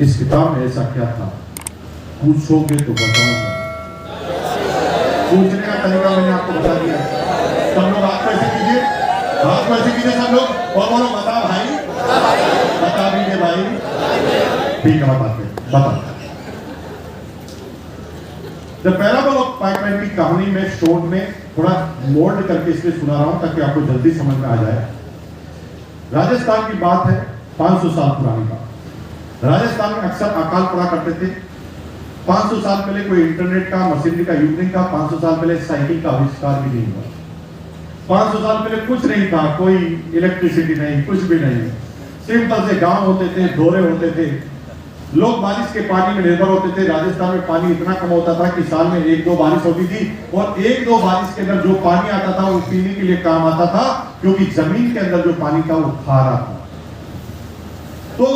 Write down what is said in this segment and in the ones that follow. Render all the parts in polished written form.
इस किताब में ऐसा क्या था? पूछोगे तो बताऊंगा। पूछने का तरीका मैंने आपको बता दिया। सब लोग हाथ पैसे कीजिए, हाथ पैसे कीजिए सब लोग और बोलो बता भाई, बता दीजिए भाई। ठीक है, बता। द पैराबल ऑफ पाइपलाइन की कहानी में शॉर्ट में थोड़ा मोल्ड करके इसलिए सुना रहा हूं ताकि आपको जल्दी समझ में आ जाए। राजस्थान की बात है, 500 साल पुरानी बात। राजस्थान में अक्सर अकाल पड़ा करते थे। 500 साल पहले कोई इंटरनेट का, मशीनरी का युग नहीं था। 500 साल पहले साइकिल का आविष्कार भी नहीं हुआ। 500 साल पहले कुछ नहीं था, कोई इलेक्ट्रिसिटी नहीं, कुछ भी नहीं। सिंपल से गांव होते थे, ढोरे होते थे, लोग बारिश के पानी में निर्भर होते थे। राजस्थान में पानी इतना कम होता था कि साल में 1-2 बारिश होती थी और 1-2 बारिश के अंदर जो पानी आता था वो पीने के लिए काम आता था, क्योंकि जमीन के अंदर जो पानी था वो खारा था। तो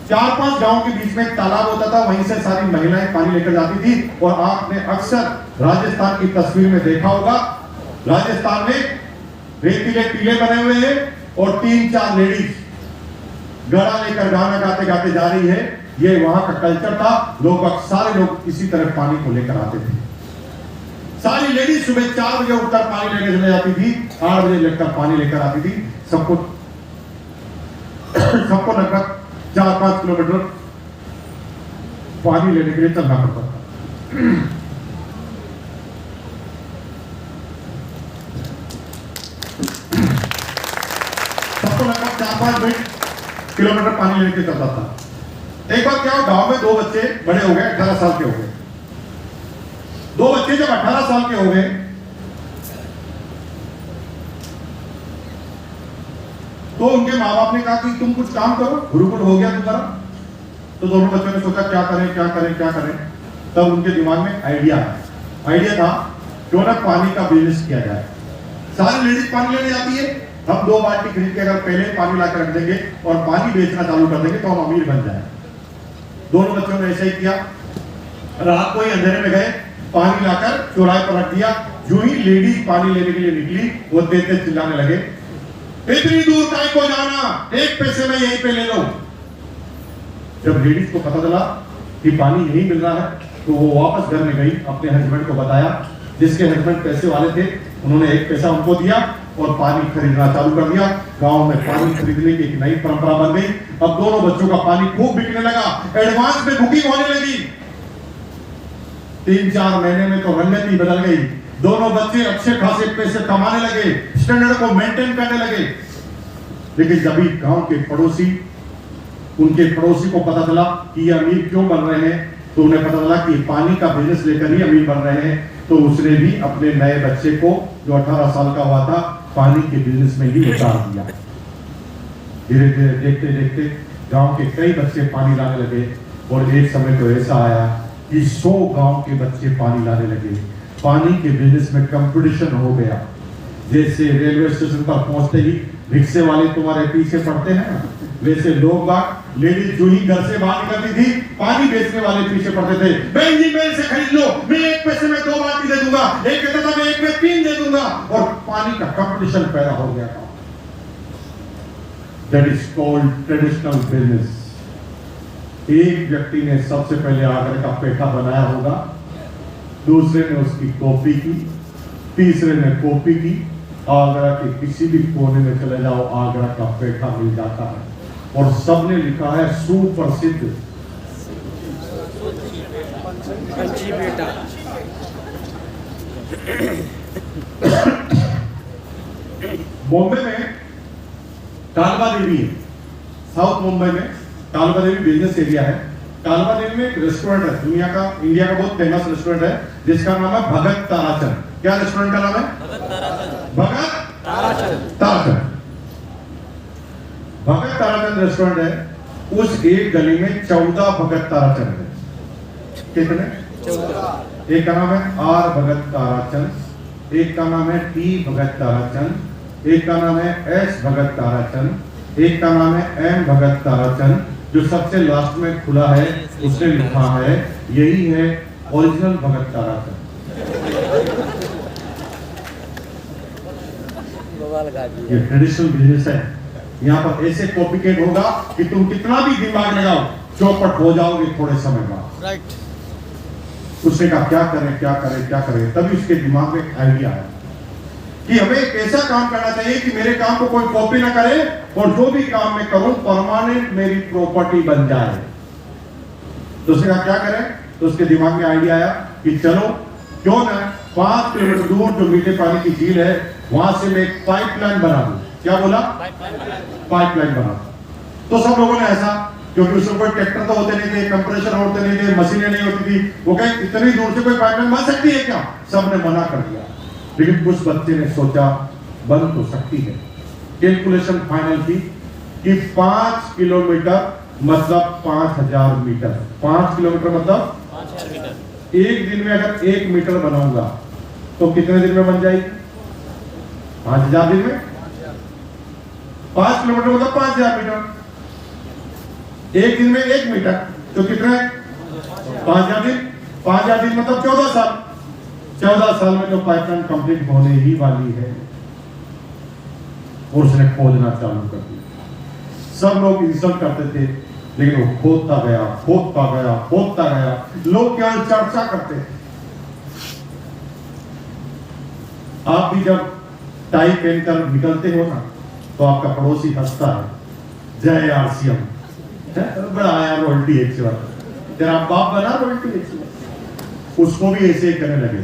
4-5 गांव के बीच में एक तालाब होता था, वहीं से सारी महिलाएं पानी लेकर जाती थी। और आपने अक्सर राजस्थान की तस्वीर में देखा होगा, राजस्थान में रेतीले टीले बने हुए हैं और 3-4 लेडीज गड़ा लेकर गाना गाते गाते जा रही है। ये वहां का कल्चर था। सारे लोग इसी तरह पानी को लेकर आते थे। सारी लेडीज सुबह 4 बजे उठकर पानी लेकर चले जाती थी, 8 बजे लेकर पानी लेकर आती थी। सबको लगभग 4-5 किलोमीटर पानी लेने के लिए चलना पड़ता था। सबको लगभग 4-5 किलोमीटर पानी लेके चलता था। एक बार क्या हुआ, गांव में 2 बच्चे बड़े हो गए, 18 साल के हो गए। 2 बच्चे जब 18 साल के हो गए तो उनके माँ बाप ने कहा कि तुम कुछ काम करो, गुरुकुल हो गया तुम्हारा। तो दोनों बच्चों ने सोचा क्या करें। तब उनके दिमाग में आइडिया था, क्यों ना पानी का बिजनेस किया जाए। सारी लेडीज पानी लेने जाती है, हम 2 बाल्टी खरीद के अगर पहले पानी लाकर रख देंगे और पानी बेचना चालू कर देंगे तो हम अमीर बन जाए। दोनों बच्चों ने ऐसा ही किया। रात को ही अंधेरे में गए, पानी लाकर चौराहे पर रख दिया। जो ही लेडीज पानी लेने के लिए निकली, वो तेज चिल्लाने लगे, इतनी दूर काहे को जाना, 1 पैसे में यहीं पे ले लो। जब लेडीज को पता चला कि पानी यहीं मिल रहा है तो वो वापस घर में गई, अपने हस्बैंड को बताया। जिसके हस्बैंड पैसे वाले थे उन्होंने 1 पैसा उनको दिया और पानी खरीदना चालू कर दिया। गांव में पानी खरीदने की एक नई परंपरा बन गई। अब दोनों बच्चों का पानी खूब बिकने लगा, एडवांस में बुकिंग होने लगी। 3-4 महीने में तो रणनीति बदल गई। दोनों बच्चे अच्छे खासे पैसे कमाने लगे, स्टैंडर्ड को मेंटेन करने लगे। लेकिन जब भी गांव के पड़ोसी, उनके पड़ोसी को पता चला कि ये अमीर क्यों बन रहे हैं, तो उन्हें पता चला कि पानी का बिजनेस लेकर ही अमीर बन रहे हैं। तो उसने भी अपने नए बच्चे को, जो 18 साल का हुआ था, पानी के बिजनेस में ही उतार दिया। धीरे धीरे देखते देखते गांव के कई बच्चे पानी लाने लगे और एक समय तो ऐसा आया कि 100 गांव के बच्चे पानी लाने लगे। पानी के बिजनेस में कंपटीशन हो गया। जैसे रेलवे स्टेशन पर पहुंचते ही रिक्शे वाले तुम्हारे पीछे पड़ते हैं, वैसे लोग बाग, लेडीज जो ही घर से बाहर निकलती थी, पानी बेचने वाले पीछे पड़ते थे। बहन जी मेरे से खरीद लो, मैं 1 पैसे में 2 बाल्टी दे दूंगा, एक कहता था मैं 1 में 3 दे दूंगा। और पानी का कंपटीशन पैदा हो गया था। That is called traditional business. एक व्यक्ति ने सबसे पहले आगरा का पेठा बनाया होगा, दूसरे ने उसकी कॉपी की, तीसरे ने कॉपी की। आगरा के किसी भी कोने में चले जाओ, आगरा का पेठा मिल जाता है। और सबने लिखा है सुप्रसिद्ध पेठा। बॉम्बे में कालबा देवी है, साउथ मुंबई में कालबा देवी बिजनेस एरिया है। कालबा देवी में एक रेस्टोरेंट है, इंडिया का बहुत फेमस रेस्टोरेंट है, जिसका नाम है भगत ताराचंद। क्या रेस्टोरेंट का नाम है? भगत ताराचंद। भगत ताराचंद रेस्टोरेंट है। उस एक गली में 14 भगत ताराचंद है। कितने? 14। एक का नाम है आर भगत ताराचंद, एक का नाम है टी भगत ताराचंद, एक का नाम है एस भगत ताराचंद, एक का नाम है एम भगत ताराचंद। जो सबसे लास्ट में खुला है उसने लिखा है यही है ओरिजिनल भगत ताराचंद। ये ट्रेडिशनल बिजनेस है। यहाँ पर ऐसे कॉपीकेट होगा कि तुम कितना भी दिमाग लगाओ, चौपट हो जाओगे थोड़े समय बाद। राइट। उसने कहा क्या करें क्या करें क्या करें। तभी उसके दिमाग में एक आइडिया आया कि हमें एक ऐसा काम करना चाहिए कि मेरे काम को कोई कॉपी ना करे और जो भी काम मैं करूं परमानेंट मेरी प्रॉपर्टी बन जाए। तो उसने कहा क्या करें। तो उसके दिमाग में आइडिया आया कि चलो क्यों ना 5 किलोमीटर दूर जो मीठे पानी की झील है वहां से मैं एक पाइपलाइन बना दूं। क्या बोला। पाइपलाइन बना। तो सब लोगों ने ऐसा, क्योंकि उसमें कोई ट्रैक्टर तो होते नहीं थे, कंप्रेसर होते नहीं थे, मशीनें नहीं होती थी, वो कहे इतनी दूर से कोई पाइपलाइन बन सकती है क्या। सबने मना कर दिया। लेकिन उस बच्चे ने सोचा बन तो सकती है। कैलकुलेशन फाइनल की कि 5 किलोमीटर मतलब 5000 मीटर। 5 किलोमीटर मतलब 5000 मीटर। एक दिन में अगर 1 मीटर बनाऊंगा तो कितने दिन में बन जाएगी। 5000 दिन में 5 किलोमीटर मतलब 5000 मीटर। एक दिन में 1 मीटर तो कितने 5000 दिन। 5000 दिन मतलब 14 साल। 14 साल में तो पाइपलाइन कंप्लीट होने ही वाली है। और उसने खोदना चालू कर दिया। सब लोग इंसल्ट करते थे लेकिन वो खोदता गया खोदता गया खोदता गया। लोग केवल चर्चा करते थे। आप भी जब टाई पहनकर निकलते हो ना तो आपका पड़ोसी हंसता है, जय आरसीएम, बड़ा आया रोल्टी एक से तेरा बाप बना रोल्टी एक से। उसको भी ऐसे ही करने लगे।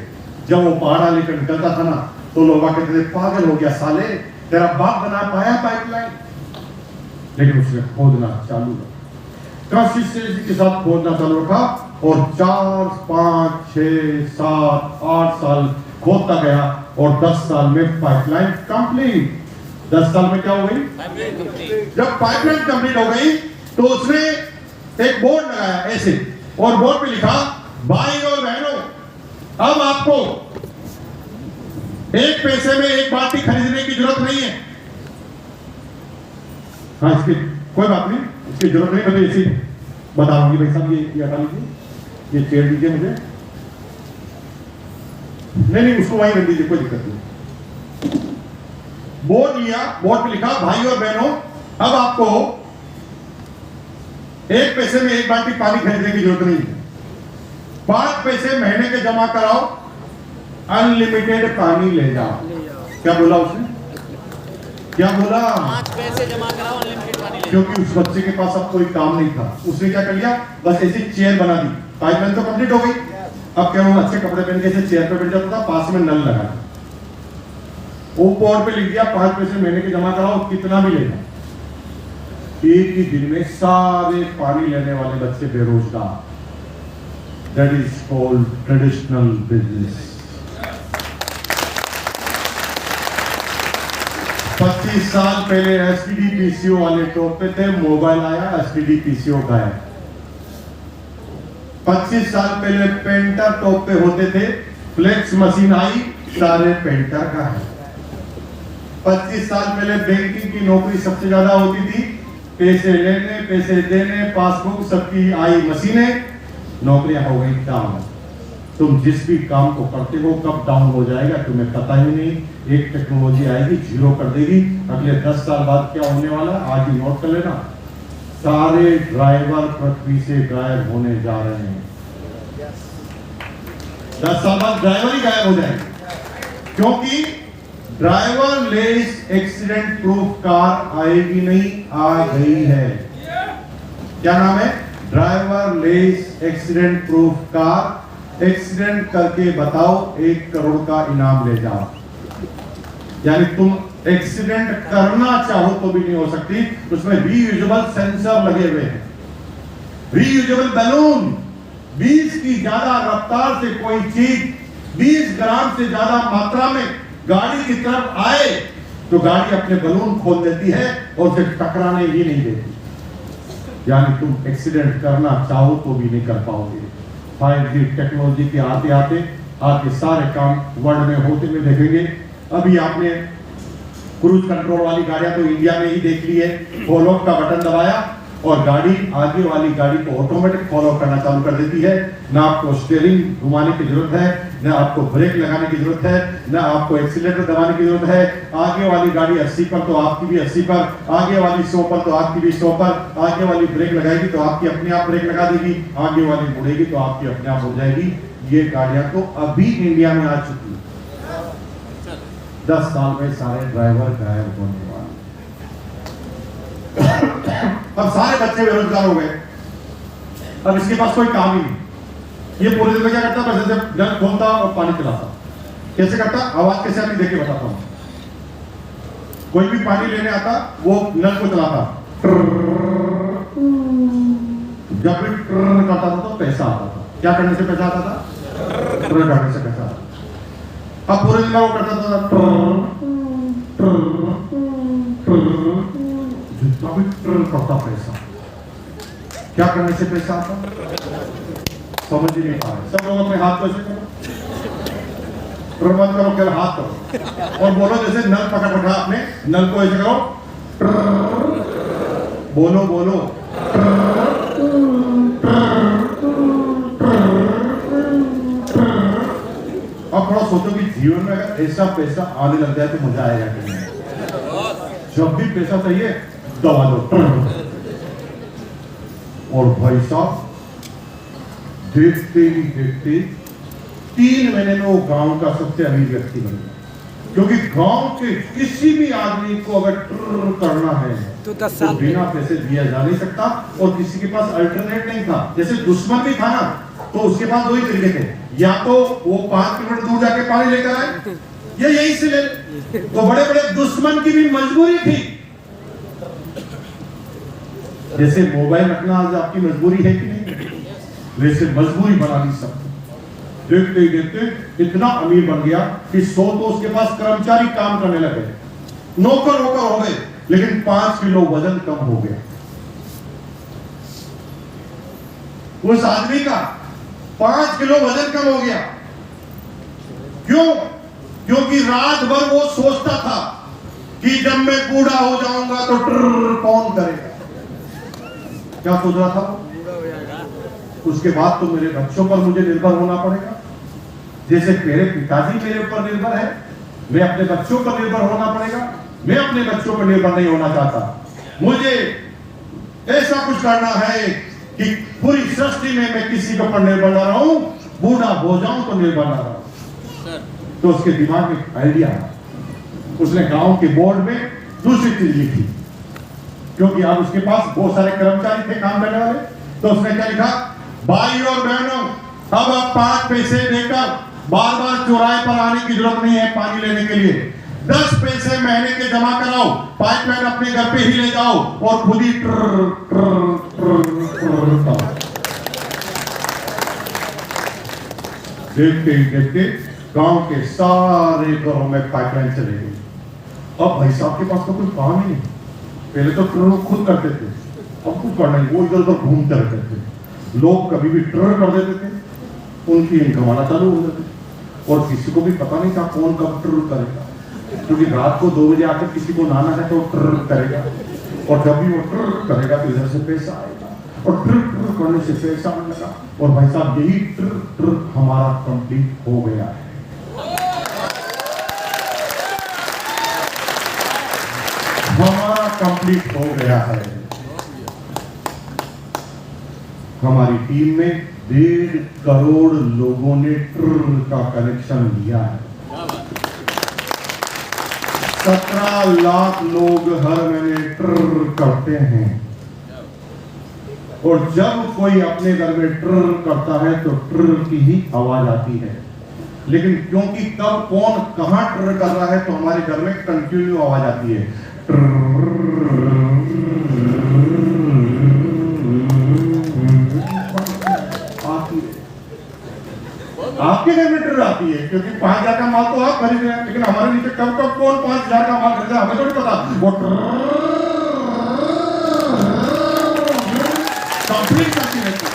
जब वो पहाड़ा लेकर निकलता था ना तो लोग कहते थे पागल हो गया साले, तेरा बाप बना पाया पाइपलाइन। लेकिन उसने खोदना चालू रखा, कंसिस्टेंसी के साथ खोदना चालू रखा और 4, 5, 6, 7, 8 साल खोदता गया और 10 साल में पाइपलाइन कंप्लीट। 10 साल में क्या हो गई। जब पाइपलाइन कंप्लीट हो गई तो उसने एक बोर्ड लगाया ऐसे और बोर्ड पे लिखा भाई और बहनों अब आपको 1 पैसे में 1 बाल्टी खरीदने की जरूरत नहीं है। हाँ इसकी कोई बात नहीं, इसकी जरूरत नहीं। मैं इसी बताऊंगी भाई साहब ये हटा लीजिए, ये चेयर दीजिए मुझे। नहीं उसको वहीं रख दीजिए, कोई दिक्कत नहीं। बोर्ड लिया, बोर्ड पे लिखा भाई और बहनों अब आपको 1 पैसे में 1 बाल्टी पानी खरीदने की जरूरत नहीं है। 5 पैसे महीने के जमा कराओ, अनलिमिटेड पानी ले जाओ। क्या बोला उसने। क्या बोला। 5 पैसे जमा कराओ अनलिमिटेड पानी ले। क्योंकि उस बच्चे के पास अब कोई काम नहीं था। उसने क्या कर लिया, बस ऐसी चेयर बना दी। पाइपलाइन तो कंप्लीट हो गई। अब क्या हुआ, अच्छे कपड़े पहन के ऐसे चेयर पे बैठ जाता था, पास में नल लगा, वो बोर्ड पे लिख दिया 5 पैसे महीने के जमा कराओ, कितना भी लेना। एक ही दिन में सारे पानी लेने वाले बच्चे बेरोजगार। That is called traditional business. 25 साल पहले एसटीडी पीसीओ वाले टॉप पे थे, मोबाइल आया, एसटीडी पीसीओ गायब। 25 साल पहले पेंटर टॉप पे होते थे, फ्लेक्स मशीन आई, सारे पेंटर गायब। 25 साल पहले बैंकिंग की नौकरी सबसे ज्यादा होती थी, पैसे लेने पैसे देने पासबुक सबकी आई मशीनें, नौकरियां हो गई डाउन। तुम जिस भी काम को करते हो कब डाउन हो जाएगा तुम्हें पता ही नहीं। एक टेक्नोलॉजी आएगी जीरो कर देगी। अगले 10 साल बाद क्या होने वाला, आज ही नोट कर लेना, सारे ड्राइवर पृथ्वी से गायब होने जा रहे हैं। 10 साल बाद ड्राइवर ही गायब हो जाएंगे, क्योंकि driver less accident proof car आएगी नहीं, आ गई है। क्या नाम है, driver less accident proof car. Accident करके बताओ 1 करोड़ का इनाम ले जाओ। यानी तुम एक्सीडेंट करना चाहो तो भी नहीं हो सकती। उसमें रीयूजेबल सेंसर लगे हुए हैं, रीयूजेबल बैलून। 20 की ज्यादा रफ्तार से कोई चीज 20 ग्राम से ज्यादा मात्रा में गाड़ी की तरफ आए तो गाड़ी अपने बलून खोल देती है और उसे टकराने ही नहीं देती। यानी तुम एक्सीडेंट करना चाहो तो भी नहीं कर पाओगे। 5G टेक्नोलॉजी के आते आते आपके सारे काम वर्ल्ड में होते हुए देखेंगे। अभी आपने क्रूज कंट्रोल वाली गाड़ियां तो इंडिया में ही देख ली है। फॉलो का बटन दबाया और गाड़ी आगे वाली गाड़ी को ऑटोमेटिक फॉलो करना चालू कर देती है। ना आपको स्टीयरिंग घुमाने की जरूरत है, ना आपको ब्रेक लगाने की जरूरत है, ना आपको एक्सीलरेटर दबाने की जरूरत है। आगे वाली गाड़ी 80 पर तो आपकी भी 80 पर, आगे वाली 100 पर तो आपकी भी 100 पर, आगे वाली ब्रेक लगाएगी तो आपकी अपने आप ब्रेक लगा देगी, आगे वाली मुड़ेगी तो आपकी अपने आप हो जाएगी। ये गाड़ियां तो अभी इंडिया में आ चुकी है। 10 साल में सारे ड्राइवर गायब होने वाले। अब सारे बच्चे बेरोजगार हो गए, अब इसके पास कोई काम ही नहीं। ये पूरे दिन में क्या करता, बस ऐसे नल खोलता और पानी चलाता। कैसे करता, आवाज कैसे आती देख के बताता हूं। कोई भी पानी लेने आता वो नल को चलाता, जब भी करता था तो पैसा आता था। क्या करने से पैसा आता था, करने से पैसा आता। अब पूरे दिन में वो करता था जितना भी करता पैसा। क्या करने से पैसा आता, समझ ही नहीं पा रहे। सब लोग अपने हाथ को ऐसे करो, मत करो, क्या हाथ करो और बोलो जैसे नल पकड़ रखा आपने, नल को ऐसे करो, बोलो बोलो। अब थोड़ा सोचो कि जीवन में अगर ऐसा पैसा आने लग जाए तो मजा आएगा कि नहीं। जब भी पैसा चाहिए दबा दो। और भाई साहब देखते ही देखते 3 महीने में वो गांव का सबसे अमीर व्यक्ति बन गया। क्योंकि गांव के किसी भी आदमी को अगर करना है तो बिना पैसे दिया जा नहीं सकता, और किसी के पास अल्टरनेट नहीं था। जैसे दुश्मन भी था ना, तो उसके पास 2 ही तरीके थे, या तो वो 5 किलोमीटर दूर जाके पानी लेकर आए, या यही से ले। तो बड़े बड़े दुश्मन की भी मजबूरी थी। जैसे मोबाइल रखना आज आपकी मजबूरी है कि नहीं, वैसे मजबूरी बना दी सब। देखते ही देखते इतना अमीर बन गया कि 100 तो उसके पास कर्मचारी काम करने लगे, नौकर वोकर हो गए, लेकिन 5 किलो वजन कम हो गया। उस आदमी का 5 किलो वजन कम हो गया। क्यों? क्योंकि रात भर वो सोचता था कि जब मैं बूढ़ा हो जाऊंगा तो कौन करेगा। क्या सोच रहा था? उसके बाद तो मेरे बच्चों पर मुझे निर्भर होना पड़ेगा। जैसे मेरे पिताजी मेरे ऊपर निर्भर है, मैं अपने बच्चों पर निर्भर होना पड़ेगा। मैं अपने बच्चों पर निर्भर नहीं होना चाहता। मुझे ऐसा कुछ करना है कि पूरी सृष्टि में मैं किसी के ऊपर निर्भर ना रहूं, बूढ़ा हो जाऊं तो निर्भर ना रहूं। तो उसके दिमाग में आइडिया आया। उसने गांव के बोर्ड में दूसरी चीज लिखी, क्योंकि अब उसके पास बहुत सारे कर्मचारी थे काम करने वाले। तो उसने क्या लिखा, भाई और बहनों, अब आप 5 पैसे देकर बार बार चौराहे पर आने की जरूरत नहीं है पानी लेने के लिए। 10 पैसे महीने के जमा कराओ, पाइपलाइन अपने घर पे ही ले जाओ और खुद ही देखते ही देखते गांव के सारे घरों में पाइपलाइन चले गई। अब भाई साहब के पास तो कोई काम ही नहीं। पहले तो खुद करते थे, अब कुछ करना नहीं, वो इधर उधर घूमते रहते थे। लोग कभी भी ट्रर कर देते थे, उनकी इनकम आना चालू हो जाती, और किसी को भी पता नहीं था कौन कब ट्रर करेगा। क्योंकि रात को 2 बजे आकर किसी को नहाना है तो ट्रर करेगा, और जब भी वो ट्रर करेगा तो इधर से पैसा आएगा, और ट्रर करने से पैसा आने लगा। और भाई साहब यही ट्रर हमारा कंप्लीट हो गया है। हमारा कंप्लीट हो गया है। हमारी टीम में 1.5 करोड़ लोगों ने ट्रर का कनेक्शन लिया है। 17 लाख लोग हर महीने ट्रर करते हैं। और जब कोई अपने घर में ट्रर करता है तो ट्रर की ही आवाज आती है। लेकिन क्योंकि कब कौन कहां ट्रर कर रहा है तो हमारे घर में कंटिन्यू आवाज आती है। आपके घर में ट्रर आती है क्योंकि 5,000 का माल तो आप खरीद रहे हैं, लेकिन हमारे नीचे कब कब कौन 5,000 का माल खरीदा हमें थोड़ी पता। वो कंप्लीट करती रहती है।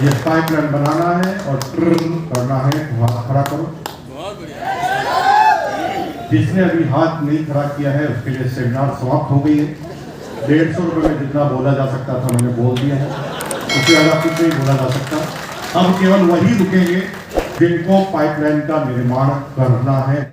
ये पाइपलाइन बनाना है और ट्रर करना है। हाथ खड़ा करो। बहुत बढ़िया। जिसने अभी हाथ नहीं खड़ा किया है उसके लिए सेमिनार समाप्त हो गई है। 150 रुपये में जितना बोला जा सकता था मैंने बोल दिया है, उससे ज़्यादा कुछ नहीं बोला जा सकता। अब केवल वही रुकेंगे जिनको पाइपलाइन का निर्माण करना है।